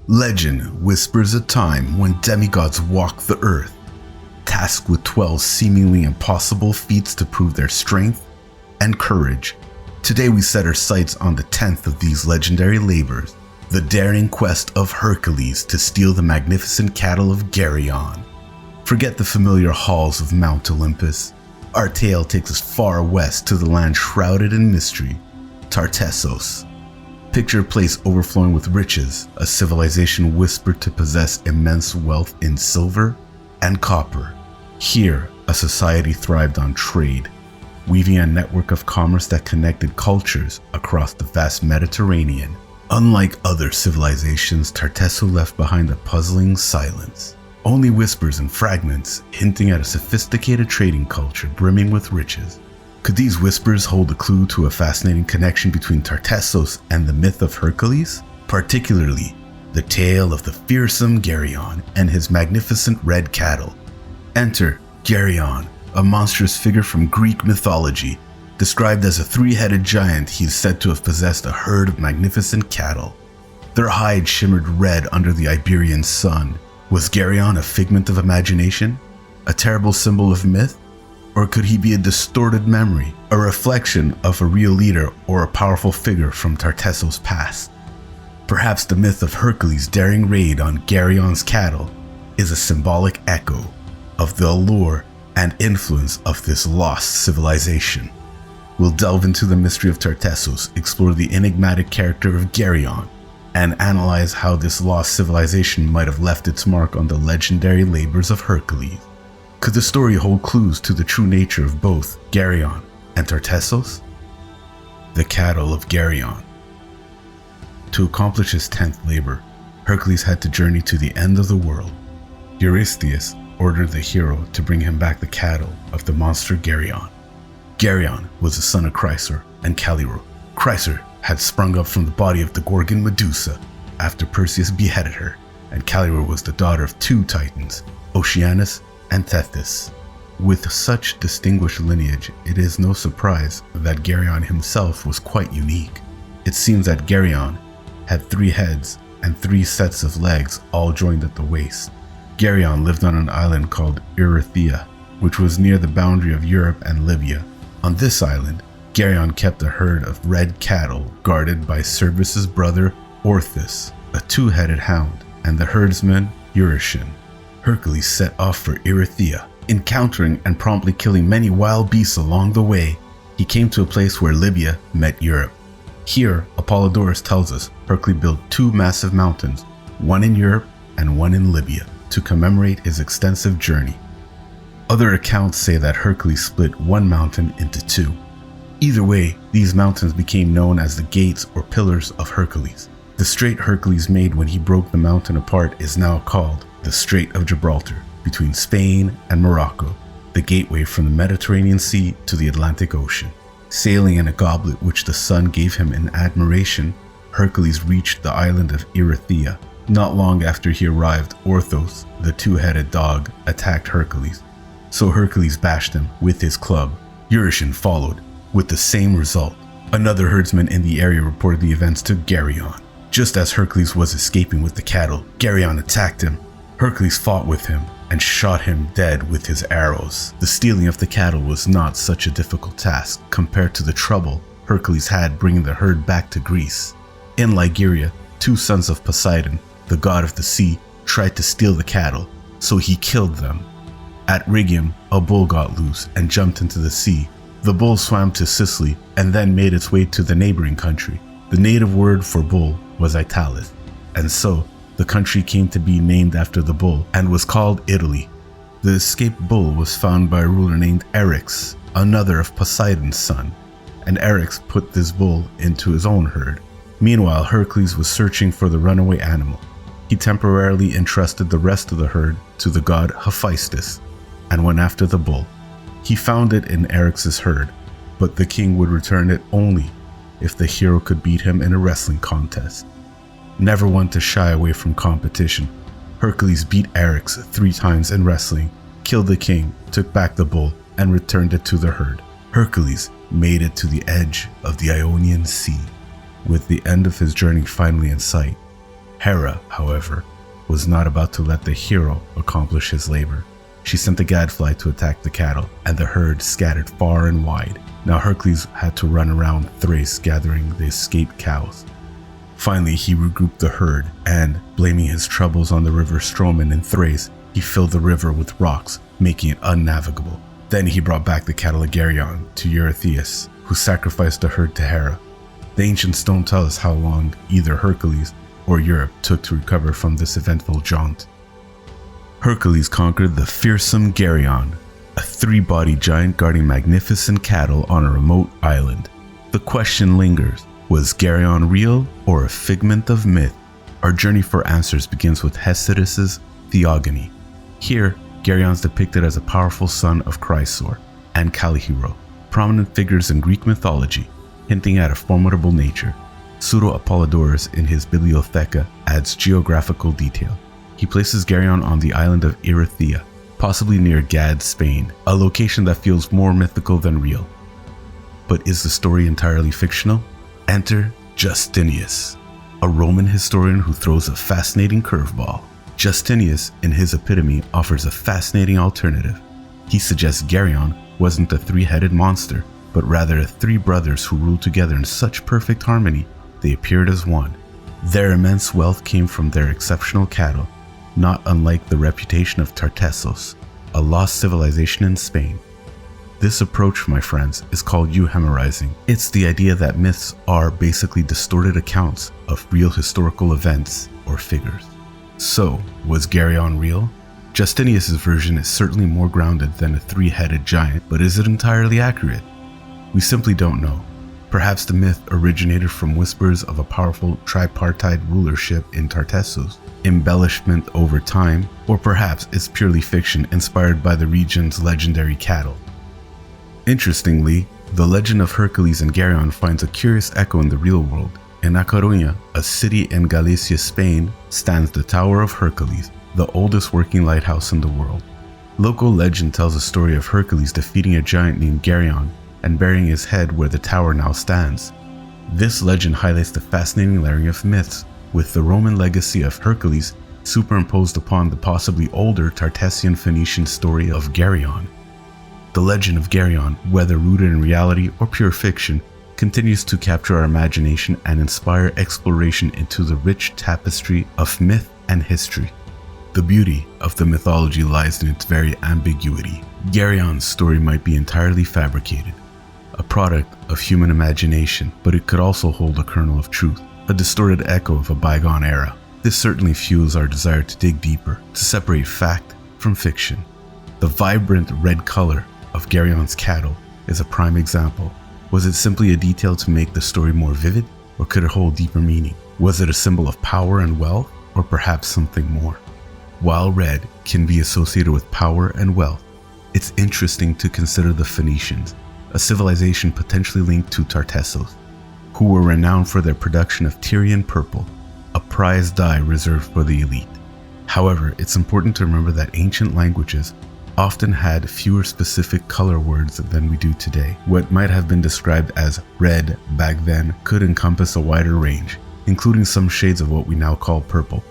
Legend whispers a time when demigods walked the earth, tasked with 12 seemingly impossible feats to prove their strength and courage. Today we set our sights on the 10th of these legendary labors, the daring quest of Hercules to steal the magnificent cattle of Geryon. Forget the familiar halls of Mount Olympus. Our tale takes us far west to the land shrouded in mystery, Tartessos. Picture a place overflowing with riches, a civilization whispered to possess immense wealth in silver and copper. Here, a society thrived on trade, weaving a network of commerce that connected cultures across the vast Mediterranean. Unlike other civilizations, Tartessos left behind a puzzling silence. Only whispers and fragments hinting at a sophisticated trading culture brimming with riches. Could these whispers hold a clue to a fascinating connection between Tartessos and the myth of Hercules? Particularly, the tale of the fearsome Geryon and his magnificent red cattle. Enter Geryon, a monstrous figure from Greek mythology. Described as a three-headed giant, he is said to have possessed a herd of magnificent cattle. Their hides shimmered red under the Iberian sun. Was Geryon a figment of imagination? A terrible symbol of myth? Or could he be a distorted memory, a reflection of a real leader or a powerful figure from Tartessos' past? Perhaps the myth of Hercules' daring raid on Geryon's cattle is a symbolic echo of the allure and influence of this lost civilization. We'll delve into the mystery of Tartessos, explore the enigmatic character of Geryon, and analyze how this lost civilization might have left its mark on the legendary labors of Hercules. Could the story hold clues to the true nature of both Geryon and Tartessos? The cattle of Geryon. To accomplish his 10th labor, Hercules had to journey to the end of the world. Eurystheus ordered the hero to bring him back the cattle of the monster Geryon. Geryon was the son of Chrysaor and Callisto. Chrysaor had sprung up from the body of the Gorgon Medusa after Perseus beheaded her, and Callisto was the daughter of two titans, Oceanus and Tethys. With such distinguished lineage, it is no surprise that Geryon himself was quite unique. It seems that Geryon had 3 heads and 3 sets of legs, all joined at the waist. Geryon lived on an island called Erythea, which was near the boundary of Europe and Libya. On this island, Geryon kept a herd of red cattle guarded by Cerberus' brother Orthus, a 2-headed hound, and the herdsman Eurytion. Hercules set off for Erythea, encountering and promptly killing many wild beasts along the way. He came to a place where Libya met Europe. Here, Apollodorus tells us Hercules built 2 massive mountains, one in Europe and one in Libya, to commemorate his extensive journey. Other accounts say that Hercules split one mountain into 2. Either way, these mountains became known as the gates or pillars of Hercules. The strait Hercules made when he broke the mountain apart is now called the Strait of Gibraltar, between Spain and Morocco, the gateway from the Mediterranean Sea to the Atlantic Ocean. Sailing in a goblet which the sun gave him in admiration, Hercules reached the island of Erythea. Not long after he arrived, Orthos, the 2-headed dog, attacked Hercules. So Hercules bashed him with his club. Eurytion followed, with the same result. Another herdsman in the area reported the events to Geryon. Just as Hercules was escaping with the cattle, Geryon attacked him. Hercules fought with him and shot him dead with his arrows. The stealing of the cattle was not such a difficult task compared to the trouble Hercules had bringing the herd back to Greece. In Iberia, 2 sons of Poseidon, the god of the sea, tried to steal the cattle, so he killed them. At Rhegium, a bull got loose and jumped into the sea. The bull swam to Sicily and then made its way to the neighboring country. The native word for bull was Italis, and so the country came to be named after the bull and was called Italy. The escaped bull was found by a ruler named Eryx, another of Poseidon's son, and Eryx put this bull into his own herd. Meanwhile, Hercules was searching for the runaway animal. He temporarily entrusted the rest of the herd to the god Hephaestus and went after the bull. He found it in Eryx's herd, but the king would return it only if the hero could beat him in a wrestling contest. Never one to shy away from competition, Hercules beat Eryx 3 times in wrestling, killed the king, took back the bull, and returned it to the herd. Hercules made it to the edge of the Ionian Sea. With the end of his journey finally in sight, Hera, however, was not about to let the hero accomplish his labor. She sent the gadfly to attack the cattle, and the herd scattered far and wide. Now Hercules had to run around Thrace gathering the escaped cows. Finally, he regrouped the herd, and, blaming his troubles on the river Stromon in Thrace, he filled the river with rocks, making it unnavigable. Then he brought back the cattle of Geryon to Eurystheus, who sacrificed the herd to Hera. The ancients don't tell us how long either Hercules or Europe took to recover from this eventful jaunt. Hercules conquered the fearsome Geryon, a three-bodied giant guarding magnificent cattle on a remote island. The question lingers, was Geryon real or a figment of myth? Our journey for answers begins with Hesiod's Theogony. Here, Geryon is depicted as a powerful son of Chrysaor and Calihero, prominent figures in Greek mythology, hinting at a formidable nature. Pseudo-Apollodorus in his Bibliotheca adds geographical detail. He places Geryon on the island of Erythea, possibly near Gad, Spain, a location that feels more mythical than real. But is the story entirely fictional? Enter Justinius, a Roman historian who throws a fascinating curveball. Justinius, in his Epitome, offers a fascinating alternative. He suggests Geryon wasn't a three-headed monster, but rather three brothers who ruled together in such perfect harmony they appeared as one. Their immense wealth came from their exceptional cattle, not unlike the reputation of Tartessos, a lost civilization in Spain. This approach, my friends, is called euhemerizing. It's the idea that myths are basically distorted accounts of real historical events or figures. So, was Geryon real? Justinius' version is certainly more grounded than a three-headed giant, but is it entirely accurate? We simply don't know. Perhaps the myth originated from whispers of a powerful tripartite rulership in Tartessos, embellishment over time, or perhaps it's purely fiction inspired by the region's legendary cattle. Interestingly, the legend of Hercules and Geryon finds a curious echo in the real world. In A Coruña, a city in Galicia, Spain, stands the Tower of Hercules, the oldest working lighthouse in the world. Local legend tells a story of Hercules defeating a giant named Geryon and burying his head where the tower now stands. This legend highlights the fascinating layering of myths, with the Roman legacy of Hercules superimposed upon the possibly older Tartessian Phoenician story of Geryon. The legend of Geryon, whether rooted in reality or pure fiction, continues to capture our imagination and inspire exploration into the rich tapestry of myth and history. The beauty of the mythology lies in its very ambiguity. Geryon's story might be entirely fabricated, a product of human imagination, but it could also hold a kernel of truth, a distorted echo of a bygone era. This certainly fuels our desire to dig deeper, to separate fact from fiction. The vibrant red color of Geryon's cattle is a prime example. Was it simply a detail to make the story more vivid, or could it hold deeper meaning? Was it a symbol of power and wealth, or perhaps something more? While red can be associated with power and wealth, it's interesting to consider the Phoenicians, a civilization potentially linked to Tartessos, who were renowned for their production of Tyrian purple, a prized dye reserved for the elite. However, it's important to remember that ancient languages often had fewer specific color words than we do today. What might have been described as red back then could encompass a wider range, including some shades of what we now call purple.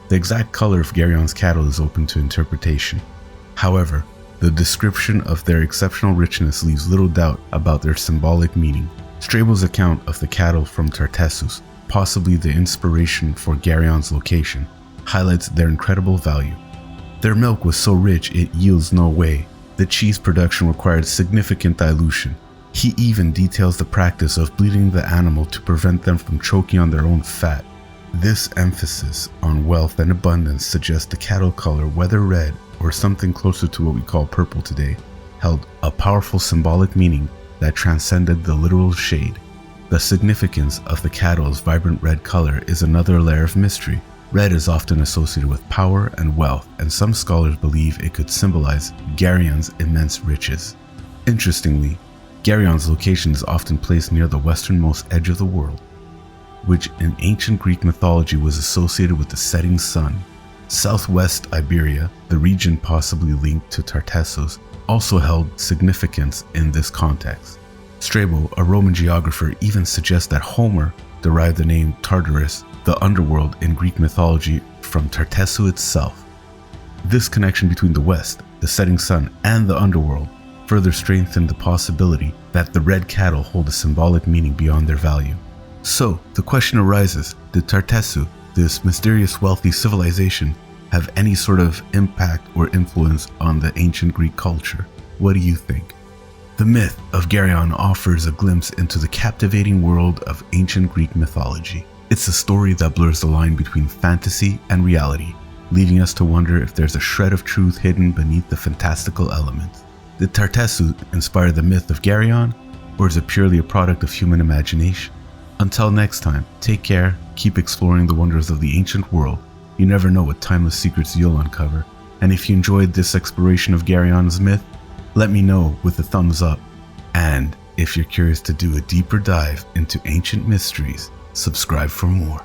The exact color of Geryon's cattle is open to interpretation. However, the description of their exceptional richness leaves little doubt about their symbolic meaning. Strabo's account of the cattle from Tartessos, possibly the inspiration for Geryon's location, highlights their incredible value. Their milk was so rich it yields no whey. The cheese production required significant dilution. He even details the practice of bleeding the animal to prevent them from choking on their own fat. This emphasis on wealth and abundance suggests the cattle color, whether red or something closer to what we call purple today, held a powerful symbolic meaning that transcended the literal shade. The significance of the cattle's vibrant red color is another layer of mystery. Red is often associated with power and wealth, and some scholars believe it could symbolize Geryon's immense riches. Interestingly, Geryon's location is often placed near the westernmost edge of the world, which in ancient Greek mythology was associated with the setting sun. Southwest Iberia, the region possibly linked to Tartessos, also held significance in this context. Strabo, a Roman geographer, even suggests that Homer derived the name Tartarus the underworld in Greek mythology from Tartessos itself. This connection between the West, the setting sun, and the underworld further strengthened the possibility that the red cattle hold a symbolic meaning beyond their value. So, the question arises, did Tartessos, this mysterious wealthy civilization, have any sort of impact or influence on the ancient Greek culture? What do you think? The myth of Geryon offers a glimpse into the captivating world of ancient Greek mythology. It's a story that blurs the line between fantasy and reality, leaving us to wonder if there's a shred of truth hidden beneath the fantastical elements. Did Tartessos inspire the myth of Geryon, or is it purely a product of human imagination? Until next time, take care, keep exploring the wonders of the ancient world. You never know what timeless secrets you'll uncover. And if you enjoyed this exploration of Geryon's myth, let me know with a thumbs up. And if you're curious to do a deeper dive into ancient mysteries, subscribe for more.